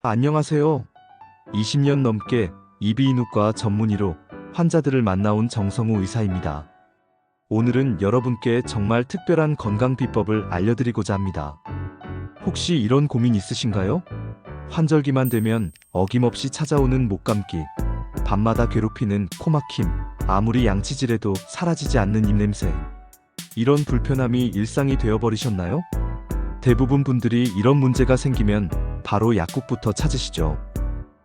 안녕하세요. 20년 넘게 이비인후과 전문의로 환자들을 만나온 정성우 의사입니다. 오늘은 여러분께 정말 특별한 건강 비법을 알려드리고자 합니다. 혹시 이런 고민 있으신가요? 환절기만 되면 어김없이 찾아오는 목감기, 밤마다 괴롭히는 코막힘, 아무리 양치질해도 사라지지 않는 입냄새. 이런 불편함이 일상이 되어버리셨나요? 대부분 분들이 이런 문제가 생기면 바로 약국부터 찾으시죠.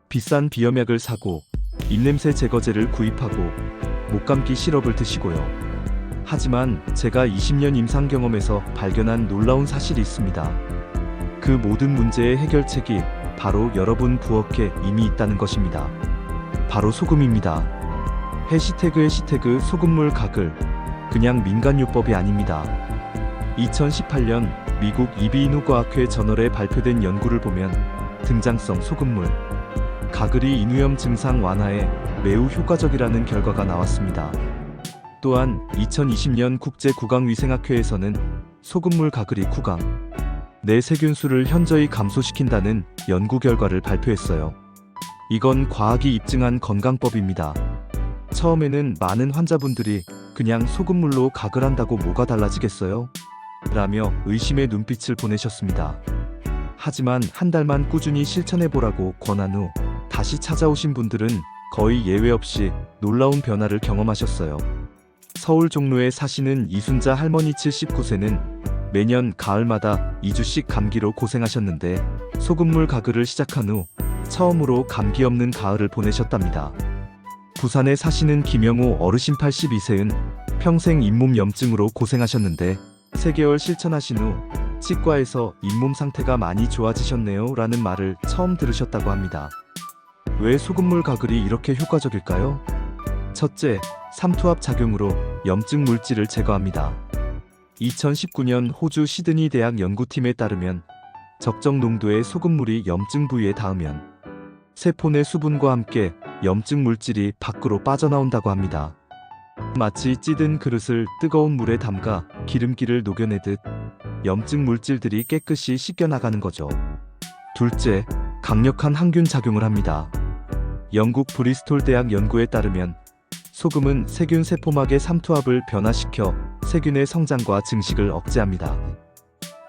비싼 비염약을 사고 입냄새 제거제를 구입하고 목감기 시럽을 드시고요. 하지만 제가 20년 임상 경험에서 발견한 놀라운 사실이 있습니다. 그 모든 문제의 해결책이 바로 여러분 부엌에 이미 있다는 것입니다. 바로 소금입니다. 해시태그 소금물 가글. 그냥 민간요법이 아닙니다. 2018년 미국 이비인후과학회 저널에 발표된 연구를 보면 등장성 소금물 가글이 인후염 증상 완화에 매우 효과적이라는 결과가 나왔습니다. 또한 2020년 국제구강위생학회에서는 소금물 가글이 구강 내 세균수를 현저히 감소시킨다는 연구 결과를 발표했어요. 이건 과학이 입증한 건강법입니다. 처음에는 많은 환자분들이 그냥 소금물로 가글한다고 뭐가 달라지겠어요? 라며 의심의 눈빛을 보내셨습니다. 하지만 한 달만 꾸준히 실천해보라고 권한 후 다시 찾아오신 분들은 거의 예외 없이 놀라운 변화를 경험하셨어요. 서울 종로에 사시는 이순자 할머니 79세는 매년 가을마다 2주씩 감기로 고생하셨는데 소금물 가글을 시작한 후 처음으로 감기 없는 가을을 보내셨답니다. 부산에 사시는 김영호 어르신 82세는 평생 잇몸 염증으로 고생하셨는데 3개월 실천하신 후 치과에서 잇몸 상태가 많이 좋아지셨네요 라는 말을 처음 들으셨다고 합니다. 왜 소금물 가글이 이렇게 효과적일까요? 첫째, 삼투압 작용으로 염증 물질을 제거합니다. 2019년 호주 시드니 대학 연구팀에 따르면 적정 농도의 소금물이 염증 부위에 닿으면 세포 내 수분과 함께 염증 물질이 밖으로 빠져나온다고 합니다. 마치 찌든 그릇을 뜨거운 물에 담가 기름기를 녹여내듯 염증 물질들이 깨끗이 씻겨나가는 거죠. 둘째, 강력한 항균 작용을 합니다. 영국 브리스톨 대학 연구에 따르면 소금은 세균 세포막의 삼투압을 변화시켜 세균의 성장과 증식을 억제합니다.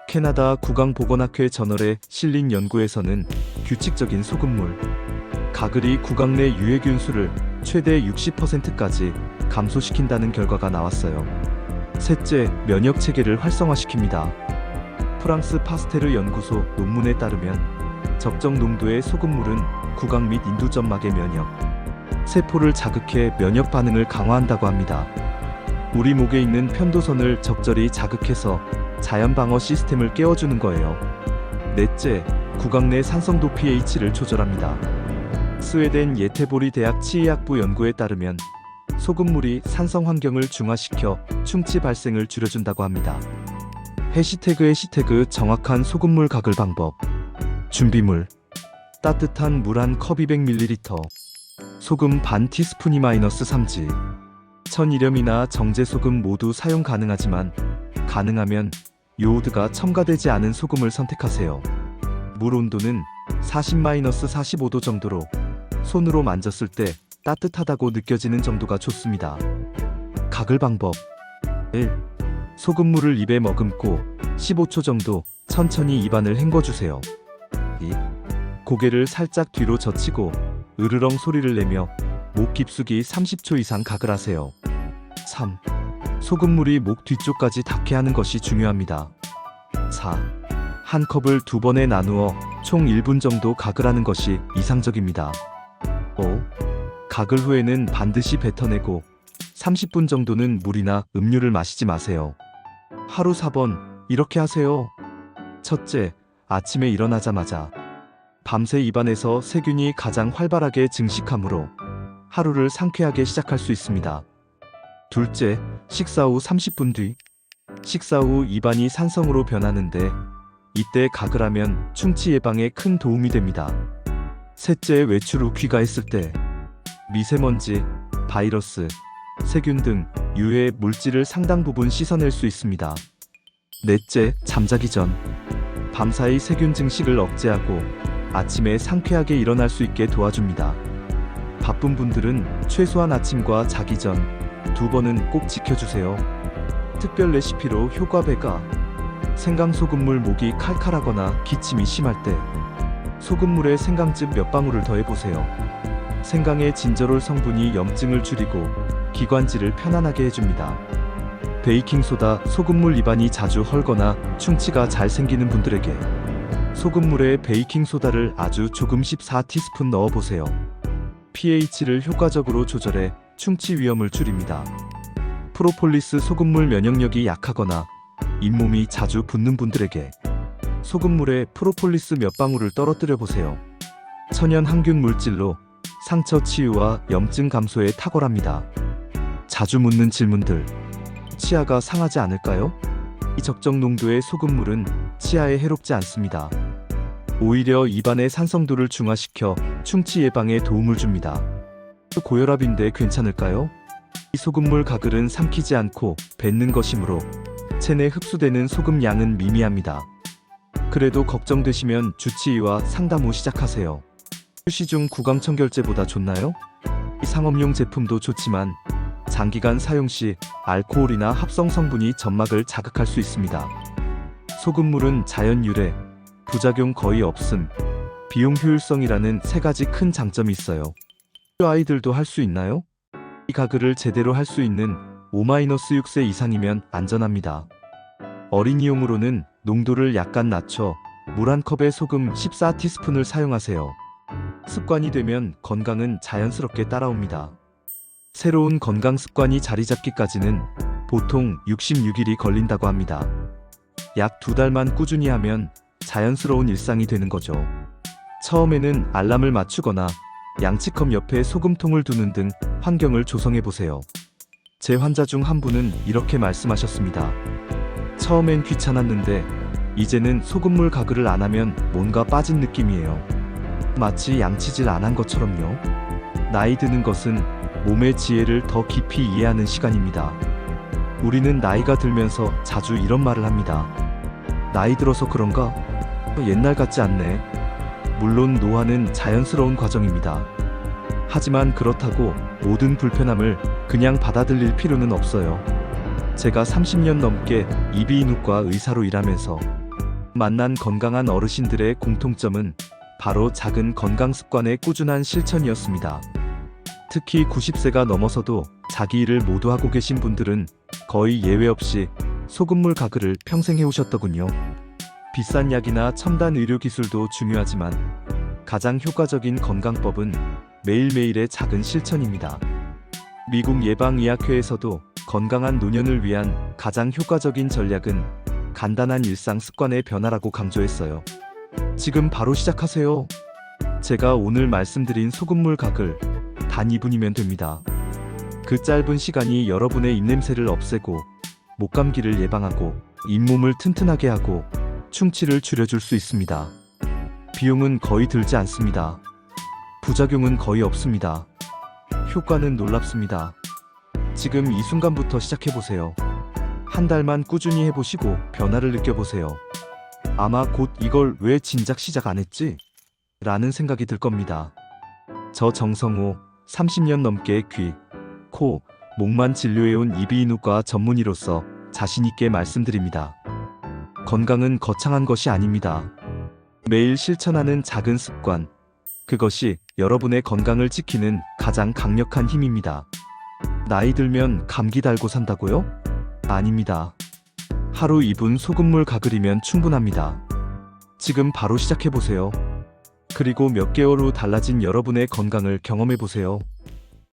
캐나다 구강보건학회 저널에 실린 연구에서는 규칙적인 소금물 가글이 구강 내 유해균 수를 최대 60%까지 감소시킨다는 결과가 나왔어요. 셋째, 면역 체계를 활성화시킵니다. 프랑스 파스테르 연구소 논문에 따르면 적정 농도의 소금물은 구강 및 인두점막의 면역 세포를 자극해 면역 반응을 강화한다고 합니다. 우리 목에 있는 편도선을 적절히 자극해서 자연 방어 시스템을 깨워주는 거예요. 넷째, 구강 내 산성도 pH를 조절합니다. 스웨덴 예테보리 대학 치의학부 연구에 따르면 소금물이 산성 환경을 중화시켜 충치 발생을 줄여준다고 합니다. 해시태그 정확한 소금물 가글 방법. 준비물: 따뜻한 물 한 컵 200ml, 소금 반 티스푼이 -3지, 천일염이나 정제소금 모두 사용 가능하지만 가능하면 요오드가 첨가되지 않은 소금을 선택하세요. 물 온도는 40-45도 정도로 손으로 만졌을 때 따뜻하다고 느껴지는 정도가 좋습니다. 가글 방법: 1. 소금물을 입에 머금고 15초 정도 천천히 입안을 헹궈주세요. 2. 고개를 살짝 뒤로 젖히고 으르렁 소리를 내며 목 깊숙이 30초 이상 가글하세요. 3. 소금물이 목 뒤쪽까지 닿게 하는 것이 중요합니다. 4. 한 컵을 2번에 나누어 총 1분 정도 가글하는 것이 이상적입니다. 5. 가글 후에는 반드시 뱉어내고 30분 정도는 물이나 음료를 마시지 마세요. 하루 4번 이렇게 하세요. 첫째, 아침에 일어나자마자 밤새 입안에서 세균이 가장 활발하게 증식하므로 하루를 상쾌하게 시작할 수 있습니다. 둘째, 식사 후 30분 뒤. 식사 후 입안이 산성으로 변하는데 이때 가글하면 충치 예방에 큰 도움이 됩니다. 셋째, 외출 후 귀가했을 때. 미세먼지, 바이러스, 세균 등 유해 물질을 상당 부분 씻어낼 수 있습니다. 넷째, 잠자기 전. 밤사이 세균 증식을 억제하고 아침에 상쾌하게 일어날 수 있게 도와줍니다. 바쁜 분들은 최소한 아침과 자기 전 2번은 꼭 지켜주세요. 특별 레시피로 효과 배가. 생강 소금물. 목이 칼칼하거나 기침이 심할 때 소금물에 생강즙 몇 방울을 더해보세요. 생강의 진저롤 성분이 염증을 줄이고 기관지를 편안하게 해줍니다. 베이킹소다. 소금물 입안이 자주 헐거나 충치가 잘 생기는 분들에게 소금물에 베이킹소다를 아주 조금씩 4티스푼 넣어보세요. pH를 효과적으로 조절해 충치 위험을 줄입니다. 프로폴리스. 소금물. 면역력이 약하거나 잇몸이 자주 붓는 분들에게 소금물에 프로폴리스 몇 방울을 떨어뜨려 보세요. 천연 항균 물질로 상처 치유와 염증 감소에 탁월합니다. 자주 묻는 질문들. 치아가 상하지 않을까요? 이 적정 농도의 소금물은 치아에 해롭지 않습니다. 오히려 입안의 산성도를 중화시켜 충치 예방에 도움을 줍니다. 고혈압인데 괜찮을까요? 이 소금물 가글은 삼키지 않고 뱉는 것이므로 체내 흡수되는 소금 양은 미미합니다. 그래도 걱정되시면 주치의와 상담 후 시작하세요. 출시 중 구강청결제보다 좋나요? 이 상업용 제품도 좋지만 장기간 사용 시 알코올이나 합성 성분이 점막을 자극할 수 있습니다. 소금물은 자연 유래, 부작용 거의 없음, 비용 효율성이라는 3가지 큰 장점이 있어요. 아이들도 할 수 있나요? 이 가글을 제대로 할 수 있는 5-6세 이상이면 안전합니다. 어린이용으로는 농도를 약간 낮춰 물 1컵에 소금 14티스푼을 사용하세요. 습관이 되면 건강은 자연스럽게 따라옵니다. 새로운 건강 습관이 자리 잡기까지는 보통 66일이 걸린다고 합니다. 약 2달만 꾸준히 하면 자연스러운 일상이 되는 거죠. 처음에는 알람을 맞추거나 양치컵 옆에 소금통을 두는 등 환경을 조성해 보세요. 제 환자 중 한 분은 이렇게 말씀하셨습니다. 처음엔 귀찮았는데 이제는 소금물 가글을 안 하면 뭔가 빠진 느낌이에요. 마치 양치질 안 한 것처럼요. 나이 드는 것은 몸의 지혜를 더 깊이 이해하는 시간입니다. 우리는 나이가 들면서 자주 이런 말을 합니다. 나이 들어서 그런가? 옛날 같지 않네. 물론 노화는 자연스러운 과정입니다. 하지만 그렇다고 모든 불편함을 그냥 받아들일 필요는 없어요. 제가 30년 넘게 이비인후과 의사로 일하면서 만난 건강한 어르신들의 공통점은 바로 작은 건강 습관의 꾸준한 실천이었습니다. 특히 90세가 넘어서도 자기 일을 모두 하고 계신 분들은 거의 예외 없이 소금물 가글을 평생 해오셨더군요. 비싼 약이나 첨단 의료 기술도 중요하지만 가장 효과적인 건강법은 매일매일의 작은 실천입니다. 미국 예방의학회에서도 건강한 노년을 위한 가장 효과적인 전략은 간단한 일상 습관의 변화라고 강조했어요. 지금 바로 시작하세요. 제가 오늘 말씀드린 소금물 가글 단 2분이면 됩니다. 그 짧은 시간이 여러분의 입냄새를 없애고 목감기를 예방하고 잇몸을 튼튼하게 하고 충치를 줄여줄 수 있습니다. 비용은 거의 들지 않습니다. 부작용은 거의 없습니다. 효과는 놀랍습니다. 지금 이 순간부터 시작해보세요. 한 달만 꾸준히 해보시고 변화를 느껴보세요. 아마 곧 이걸 왜 진작 시작 안 했지? 라는 생각이 들 겁니다. 저 정성호 30년 넘게 귀, 코, 목만 진료해온 이비인후과 전문의로서 자신있게 말씀드립니다. 건강은 거창한 것이 아닙니다. 매일 실천하는 작은 습관, 그것이 여러분의 건강을 지키는 가장 강력한 힘입니다. 나이 들면 감기 달고 산다고요? 아닙니다. 하루 2분 소금물 가글이면 충분합니다. 지금 바로 시작해보세요. 그리고 몇 개월 후 달라진 여러분의 건강을 경험해보세요.